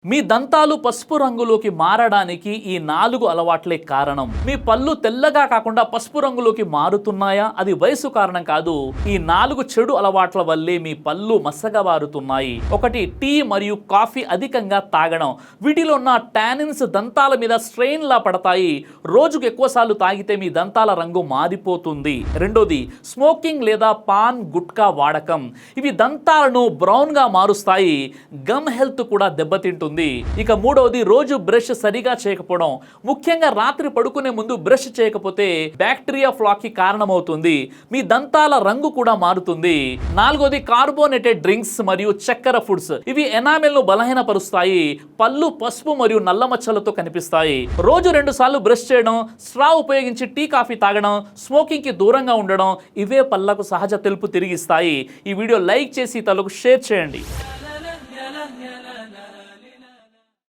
మీ దంతాలు పసుపు రంగులోకి మారడానికి ఈ 4 అలవాట్లే కారణం. మీ పళ్ళు తెల్లగా కాకుండా పసుపు రంగులోకి మారుతున్నాయా? అది వయసు కారణం కాదు. ఈ 4 చెడు అలవాట్ల వల్లే మీ పళ్ళు మసకబారుతున్నాయి. ఒకటి, టీ మరియు కాఫీ అధికంగా తాగడం. వీటిలో ఉన్న టానిన్స్ దంతాల మీద స్ట్రెయిన్ లా పడతాయి. రోజుకు ఎక్కువసార్లు తాగితే మీ దంతాల రంగు మారిపోతుంది. రెండోది, స్మోకింగ్ లేదా పాన్ గుట్కా వాడకం. ఇవి దంతాలను బ్రౌన్ గా మారుస్తాయి. గమ్ హెల్త్ కూడా దెబ్బతింటుంది. ఇక మూడవది, రోజు బ్రష్ సరిగా చేయకపోవడం. ముఖ్యంగా రాత్రి పడుకునే ముందు బ్రష్ చేయకపోతే బ్యాక్టీరియా ఫ్లాక్ కి కారణమవుతుంది. మీ దంతాల రంగు కూడా మారుతుంది. నాలుగోది, కార్బోనేటెడ్ డ్రింక్స్ మరియు చక్కెర ఫుడ్స్. ఇవి ఎనామెల్ ను బలహీనపరుస్తాయి. పళ్ళు పసుపు మరియు నల్ల మచ్చలతో కనిపిస్తాయి. రోజు 2 సార్లు బ్రష్ చేయడం, స్ట్రా ఉపయోగించి టీ కాఫీ తాగడం, స్మోకింగ్ కి దూరంగా ఉండడం ఇవే పళ్ళకు సహజ తెలుపు తిరిగిస్తాయి. ఈ వీడియో లైక్ చేసి తలకు షేర్ చేయండి.